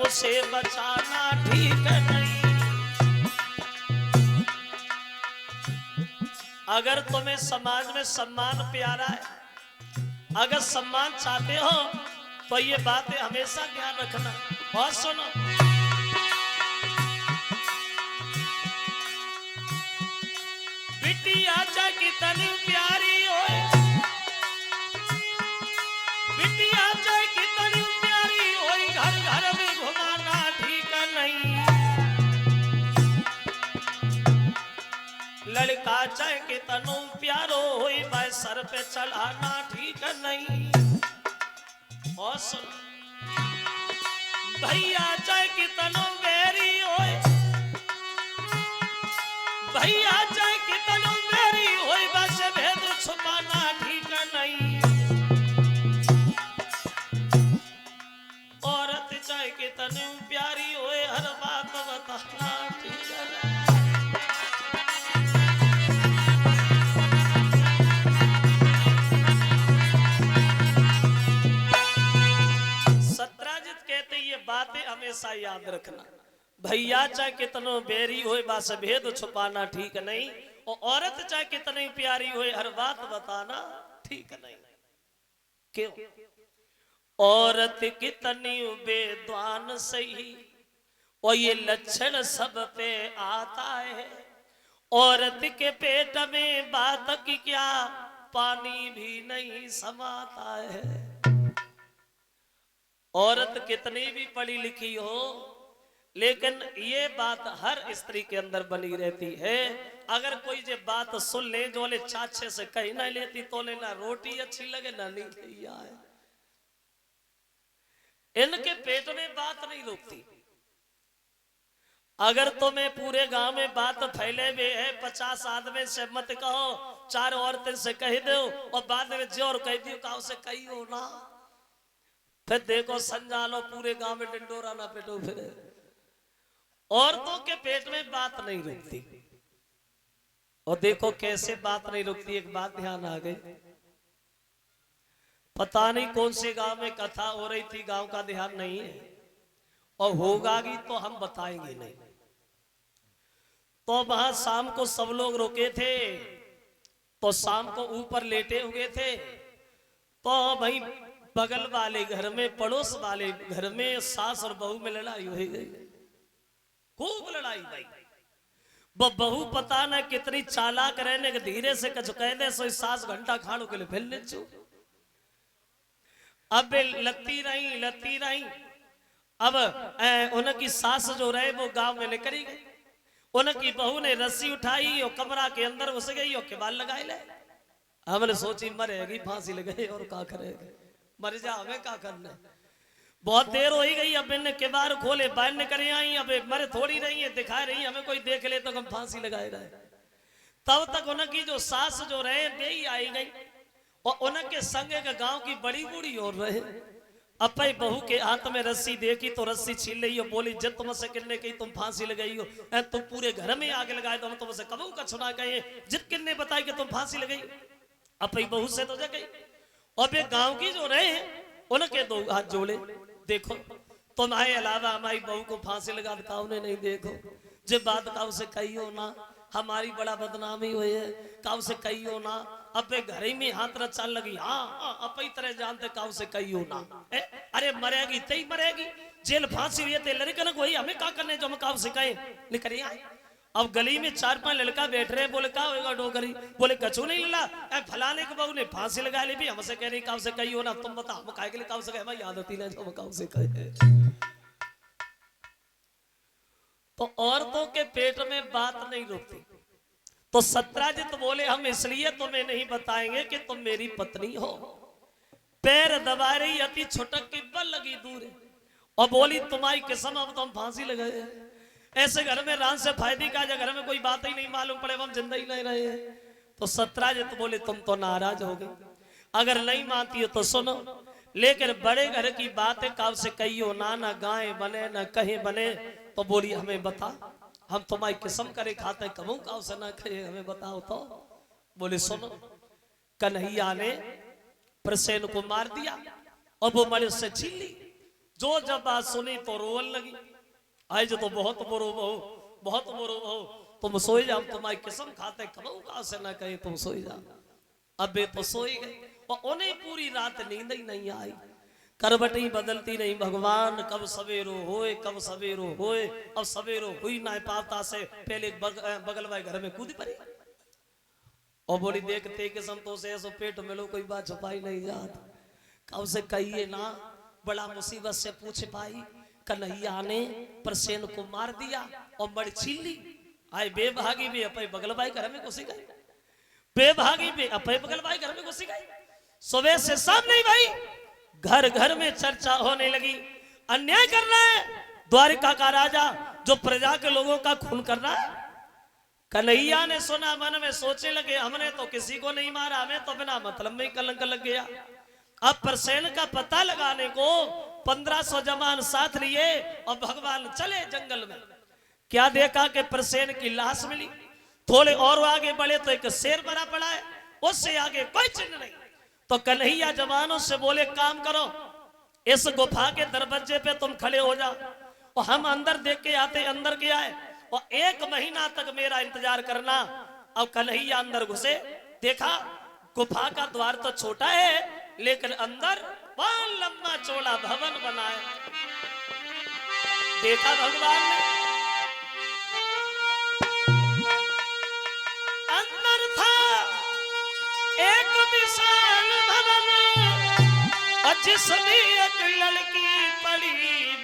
उसे बचाना ठीक नहीं। अगर तुम्हें समाज में सम्मान प्यारा है, अगर सम्मान चाहते हो तो ये बातें हमेशा ध्यान रखना। और सुनो, बिटिया चाहे कितनी प्यारी होए, बिटिया चाहे कितनी प्यारी होए, घर घर में घुमाना ठीक नहीं। लड़का चाहे कितनो प्यारो होए, भाई सर पे चढ़ाना ठीक नहीं। और सुन, भैया चाहे कितनो बैरी होए, भैया चाहे कितनो बैरी होए, बस भेद छुपाना ठीक नहीं। औरत चाहे कितनी प्यारी होए, हर बात बताना ठीक नहीं। सत्राजित कहते ये बातें हमेशा याद रखना। भैया चाहे कितनो बेरी होए, बस भेद छुपाना ठीक नहीं। और औरत चाहे कितनी प्यारी होए, हर बात बताना ठीक नहीं। क्यों? औरत कितनी बेद्वान सही, और ये लक्षण सब पे आता है। औरत के पेट में बात की क्या, पानी भी नहीं समाता है। औरत कितनी भी पढ़ी लिखी हो, लेकिन ये बात हर स्त्री के अंदर बनी रहती है। अगर कोई ये बात सुन ले, जो ले चाचे से कहीं ना लेती, तो ले ना रोटी अच्छी लगे ना नींद आए। इनके पेट में बात नहीं रुकती। अगर तुम्हें पूरे गांव में बात फैले हुए है, 50 आदमी से मत कहो, 4 औरतें से कह दो, और बाद में जो और कह दियो काउ से कही हो ना, फिर देखो संजालो पूरे गांव में डंडोरा ना पेटो फिरे। औरतों के पेट में बात नहीं रुकती। और देखो कैसे बात नहीं रुकती। एक बात ध्यान आ गई, पता नहीं कौन से गांव में कथा हो रही थी, गांव का ध्यान नहीं है, और होगा भी तो हम बताएंगे नहीं। तो वहां शाम को सब लोग रुके थे, तो शाम को ऊपर लेटे हुए थे। तो भाई बगल वाले घर में, पड़ोस वाले घर में सास और बहू में लड़ाई हो गई, खूब लड़ाई भाई। वो बहू पता न कितनी चालाक रहने के, धीरे से कछ कह दे सो सास घंटा खाड़ो के लिए फैलने चो। अब लत्ती रही। अब उनकी सास जो रहे वो गांव में निकली गई। उनकी बहू ने रस्सी उठाई और कमरा के अंदर घुस गई और केबाल लगाए ले। हमने सोची मरेगी, फांसी लगाए और क्या करेगी, मर जा, हमें क्या करना है। बहुत देर हो ही गई, अब इनने केबार खोले, बाहर निकल आई। अब मरे थोड़ी रही है, दिखा रही हमें कोई देख ले तो हम फांसी लगाए रहे। तब तक उनकी जो सास जो रहे बेई आई गई, और उनके संगे के गांव की बड़ी बूढ़ी और रहे। अपई बहू के हाथ में रस्सी देखी तो रस्सी छीन ली और बोली, जब तुमसे किन्ने कही तुम फांसी लगाई हो, तुम पूरे घर में आगे लगाए तो हम तुमसे कबू का छुड़ा गए, जित किन्ने बताई कि तुम फांसी लगाई। अपई बहू से तो जगई। और वे गांव की जो रहे उनके 2 हाथ जोड़े, देखो तुम्हारे अलावा हमारी बहू को फांसी लगा काऊ ने नहीं, देखो जब बात काऊ से कही हो ना, हमारी बड़ा बदनामी हुई है, काऊ से कही हो ना। अब वे घर ही में हाथ रचा लगी, हाँ अपनी तरह जानते काऊ से कही हो ना। अरे मरेगी तई मरेगी, जेल फांसी हुई है लड़के को, हमें क्या करने जो हम काऊ से कहे निकल आए। अब गली में 4-5 लड़का बैठ रहे, बोले क्या होगा डोगरी, बोले कछू नहीं लला, फलाने के बहू ने फांसी लगा ली भी, हमसे कह रही काऊ से कही हो ना, तुम बताओ हम काहे के लिए काऊ से कहे, हमें याद होती ना जो हम काऊ से कहे। तो औरतों के पेट में बात नहीं रुकती। तो सत्राजित बोले, हम इसलिए तुम्हें नहीं बताएंगे कि तुम मेरी पत्नी हो। पैर दबा रही अति छुटक की बल लगी दूर, और बोली तुम्हारी कसम अब तो हम फांसी लगाए। ऐसे घर में रान से फायदे का, घर में कोई बात ही नहीं मालूम पड़े, हम जिंदा ही नहीं रहे। तो सत्राजित बोले, तुम तो नाराज हो गए, अगर नहीं मानती हो तो सुनो, लेकिन बड़े घर की बातें काव से कहियो ना, ना गाय बने ना कहीं बने। तो बोली हमें बता, हम तुम्हारी किस्म करे खाते कबू काव से ना कहे, हमें बताओ। तो बोले सुनो, कन्हैया ने प्रसेन को मार दिया और वो मणि से छीन ली। जो जब बात सुनी तो रोवन लगी। आज तो बहुत बुरो बहु, बहुत बुरो बहु, तुम सोई जाओ, तुम्हारी कसम खाते कबू का से ना कहीं तुम सोई जाओ। अबे तो सोई गई और उन्हें पूरी रात नींद ही नहीं आई। करवटी बदलती नहीं भगवान, कब सवेरो होए कब सवेरो होए। अब सवेरो हुई ना पाता से पहले बगल वाले घर में कूद पड़ी और बोली देखते कि संतोष ऐसो पेट में लो कोई बात छुपाई नहीं जात। कब से कहिए ना, बड़ा मुसीबत से पूछ पाई। कन्हैया ने प्रसेन को मार दिया और मर छीन ली। आए बेभागी भी अपने बगल भाई घर में घुसी गई, बेभागी भी अपने बगल भाई घर में घुसी गई। सुबह से शाम नहीं भाई, घर घर में चर्चा होने लगी। अन्याय कर रहा है द्वारिका का राजा, जो प्रजा के लोगों का खून कर रहा है। कन्हैया ने सुना, मन में सोचने लगे हमने तो किसी को नहीं मारा, हमें तो बिना मतलब में ही कलंक लग गया। अब प्रसेन का पता लगाने को 1500 जवान साथ लिए और भगवान चले जंगल में। क्या देखा कि प्रसेन की लाश मिली। थोड़े और आगे बढ़े तो एक शेर बना पड़ा है, उससे आगे कोई चिन्ह नहीं। तो कन्हैया जवानों से बोले काम करो, इस गुफा के दरवाजे पे तुम खड़े हो जाओ और हम अंदर देख के आते। अंदर के आए और 1 महीना तक मेरा इंतजार करना। अब कन्हैया अंदर घुसे, देखा गुफा का द्वार तो छोटा है लेकिन अंदर बहुत लंबा चौड़ा भवन बना है। देखा भगवान ने, अंदर था एक विशाल भवन और जिसमें एक लड़की पड़ी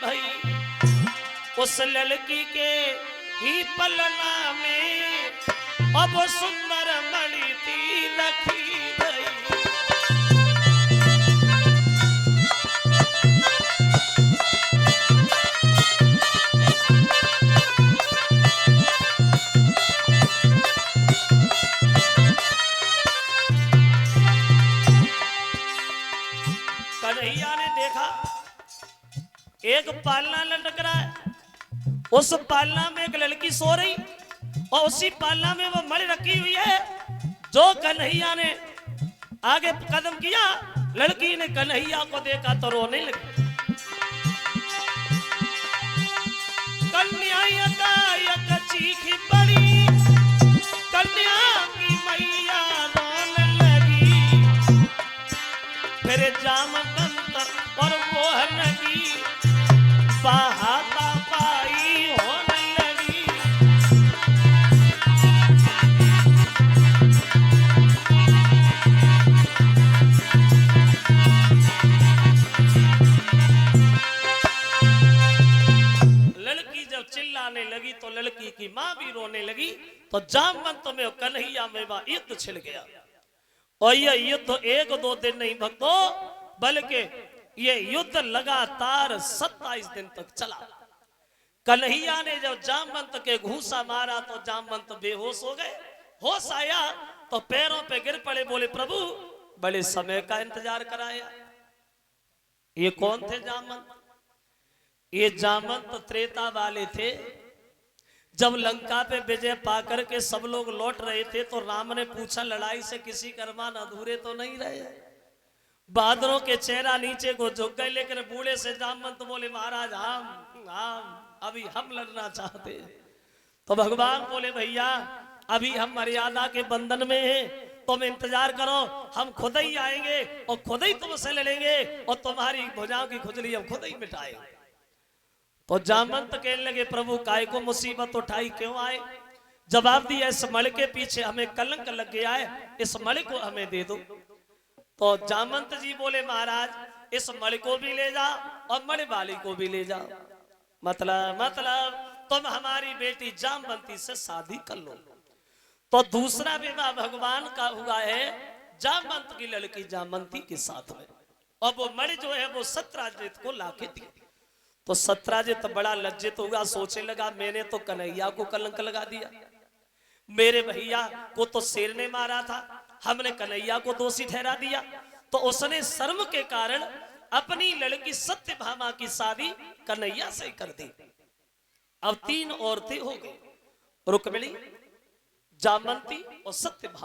भई। उस लड़की के ही पलना में अब सुंदर मणि थी रखी भई। कन्हैया ने देखा एक पालना लटक रहा है, उस पालना में एक लड़की सो रही और उसी पालना में वो मणि रखी हुई है। जो कन्हैया ने आगे कदम किया, लड़की ने कन्हैया को देखा तो रोने लगी। कन्या यका चीखी पड़ी, कन्या की मैया रोने लगी। फिर जामवंत और मोहन की बहाता पाई होने लगी। लड़की जब चिल्लाने लगी तो लड़की की मां भी रोने लगी। तो जामवंत में कन्हैया में युद्ध छिड़ गया। और यह युद्ध 1-2 दिन नहीं भक्तों, बल्कि ये युद्ध लगातार 27 दिन तक चला। कन्हैया ने जब जामवंत के घूसा मारा तो जामवंत बेहोश हो गए। होश आया तो पैरों पे गिर पड़े, बोले प्रभु बड़े समय का इंतजार कराया। ये कौन थे जामवंत? ये जामवंत त्रेता वाले थे। जब लंका पे विजय पाकर के सब लोग लौट रहे थे तो राम ने पूछा लड़ाई से किसी कर्मान अधूरे तो नहीं रहे। बहादुरों के चेहरा नीचे को झुक गए, लेकिन बूढ़े से जामवंत बोले महाराज हम अभी हम लड़ना चाहते। तो भगवान बोले भैया अभी हम मर्यादा के बंधन में हैं, तुम इंतजार करो, हम खुद ही आएंगे और खुद ही तुमसे लड़ेंगे और तुम्हारी भुजाओं की खुजली हम खुद ही मिटाएंगे। तो जामवंत कहने लगे प्रभु काय को मुसीबत उठाई, क्यों आए? जवाब दिया इस मणि के पीछे हमें कलंक लग गया है, इस मणि को हमें दे दो। तो जामवंत जी बोले महाराज इस मणि को भी ले जाओ और मणि वाली को भी ले जाओ। मतलब तुम हमारी बेटी जामवंती से शादी कर लो। तो दूसरा विवाह भगवान का हुआ है जामवंत की लड़की जामवंती के साथ में। और वो मणि जो है वो सत्यराजित को लाके दी। तो सत्यराजित बड़ा लज्जित हुआ, सोचने लगा मैंने तो कन्हैया को कलंक लगा दिया, मेरे भैया को तो शेर ने मारा था, हमने कन्हैया को दोषी ठहरा दिया। तो उसने शर्म के कारण अपनी लड़की सत्यभामा की शादी कन्हैया से कर दी। अब 3 औरतें हो गई, रुक्मिणी, जामवंती और सत्यभामा।